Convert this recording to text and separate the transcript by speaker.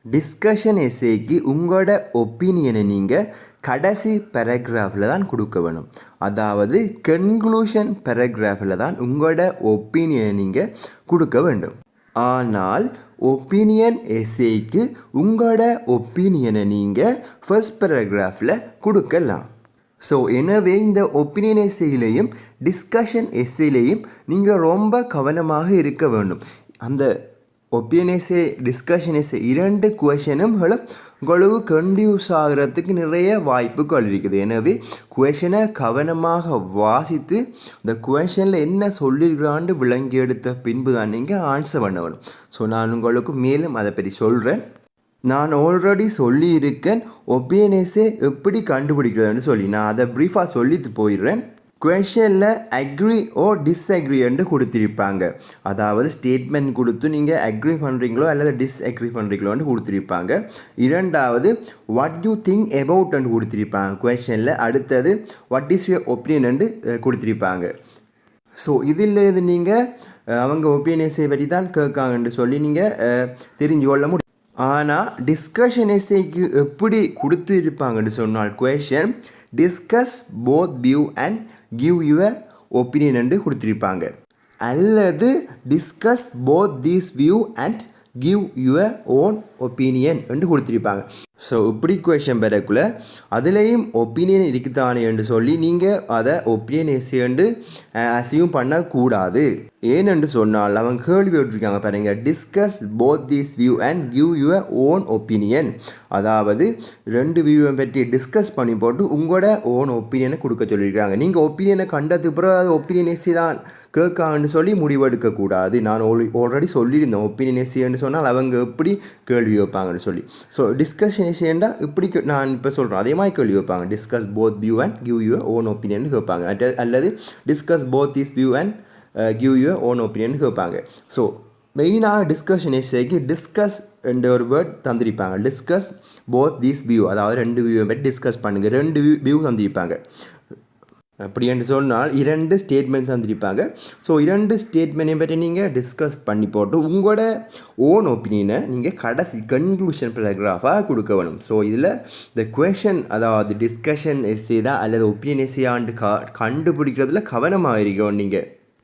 Speaker 1: Discussion எஸ்ஸேக்கு உங்களோட ஒப்பீனியனை நீங்கள் கடைசி பேராகிராஃபில் தான் கொடுக்க வேணும். அதாவது கன்க்ளூஷன் பேராகிராஃபில் தான் உங்களோட ஒப்பீனியனை நீங்கள் கொடுக்க வேண்டும். ஆனால் ஒப்பீனியன் எஸ்ஸேக்கு உங்களோட ஒப்பீனியனை நீங்கள் ஃபர்ஸ்ட் பேராகிராஃபில் கொடுக்கலாம். ஸோ எனவே இந்த ஒப்பீனியன் எஸ்ஸேயிலையும் டிஸ்கஷன் எஸ்ஸேயிலையும் நீங்கள் ரொம்ப கவனமாக இருக்க வேண்டும். அந்த ஒப்பீனியன் எஸ்ஸே டிஸ்கஷன் எஸ்ஸே இரண்டு குவெஷனும்களும் உங்களுக்கு கன்ஃபியூஸ் ஆகிறதுக்கு நிறைய வாய்ப்புகள் இருக்குது. எனவே குவெஷனை கவனமாக வாசித்து இந்த குவெஷனில் என்ன சொல்லியிருக்கிறான்னு விளங்கி எடுத்த பின்பு தான் நீங்கள் ஆன்சர் பண்ண வேணும். ஸோ நான் உங்களுக்கு மேலும் அதை பற்றி சொல்கிறேன். நான் ஆல்ரெடி சொல்லியிருக்கேன் ஒப்பீனியன் எஸ்ஸே எப்படி கண்டுபிடிக்கிறதுன்னு சொல்லி. நான் அதை ப்ரீஃபாக சொல்லிட்டு போயிடுறேன். குவெஷனில் அக்ரி ஓ டிஸ்அக்ரின்னு கொடுத்துருப்பாங்க. அதாவது ஸ்டேட்மெண்ட் கொடுத்து நீங்கள் அக்ரி பண்ணுறீங்களோ அல்லது டிஸ்அக்ரி பண்ணுறீங்களோன்னு கொடுத்துருப்பாங்க. இரண்டாவது வாட் யூ திங்க் அபவுட்ன்னு கொடுத்துருப்பாங்க குவெஷனில். அடுத்தது வாட் இஸ் யுவர் ஒப்பீனியன்னு கொடுத்துருப்பாங்க. ஸோ இதில் இது நீங்கள் அவங்க ஒப்பீனியன் எஸ்ஸே பற்றி தான் கேட்காங்கன்னு சொல்லி நீங்கள் தெரிஞ்சு கொள்ள முடியும். ஆனால் டிஸ்கஷன் எஸ்ஸேக்கு எப்படி கொடுத்துருப்பாங்கன்னு சொன்னால் question discuss both view and give your opinion என்று கொடுத்துருப்பாங்க. அல்லது discuss both these view and give your own opinion என்று கொடுத்துருப்பாங்க. ஸோ இப்படி குவெஷன் பெறக்குள்ள அதுலேயும் ஒப்பீனியன் இருக்குதானே என்று சொல்லி நீங்கள் அதை ஒப்பீனியன் எஸ்ஸேன்னு அசியூம் பண்ணக்கூடாது. ஏனென்று சொன்னால் அவங்க கேள்வி விட்டுருக்காங்க பாருங்க, discuss both these view and give your own opinion. அதாவது ரெண்டு வியூவை பற்றி டிஸ்கஸ் பண்ணி போட்டு உங்களோட ஓன் ஒப்பீனியனை கொடுக்க சொல்லியிருக்காங்க. நீங்கள் ஒப்பீனியனை கண்டதுக்கு பிறகு அது ஒப்பீனியன் எஸ்ஸே தான் கேட்கான்னு சொல்லி முடிவெடுக்கக்கூடாது. நான் ஆல்ரெடி சொல்லியிருந்தேன் ஒப்பீனியன் எஸ்ஸேன்னு சொன்னால் அவங்க எப்படி கேள்வி வைப்பாங்கன்னு சொல்லி. ஸோ டிஸ்கஷன் எஸ்ஸேண்டா இப்படி நான் இப்போ சொல்கிறேன் அதே மாதிரி கேள்வி வைப்பாங்க. Discuss both view and give your own opinion கேட்பாங்க. அல்லது discuss both these view and give your own opinion கேட்பாங்க. ஸோ மெயினாக டிஸ்கஷன் எஸ்ஸேக்கு டிஸ்கஸ் என்ற ஒரு வேர்ட் தந்திருப்பாங்க. டிஸ்கஸ் போத் தீஸ் வியூ, அதாவது ரெண்டு வியூவை பற்றி டிஸ்கஸ் பண்ணுங்கள். ரெண்டு வியூ தந்திருப்பாங்க. அப்படி என்று சொன்னால் இரண்டு ஸ்டேட்மெண்ட் தந்திருப்பாங்க. ஸோ இரண்டு ஸ்டேட்மெண்ட்டை பற்றி நீங்கள் டிஸ்கஸ் பண்ணி போட்டு உங்களோட ஓன் ஒப்பீனியனை நீங்கள் கடைசி கன்க்ளூஷன் பேராகிராஃபாக கொடுக்க வேணும். ஸோ இதில் இந்த குவெஷன் அதாவது டிஸ்கஷன் எஸ்ஸே தான் அல்லது ஒப்பீனியன் எஸ்ஸே ஆண்டு கண்டுபிடிக்கிறதுல கவனமாக இருக்கணும் நீங்கள்.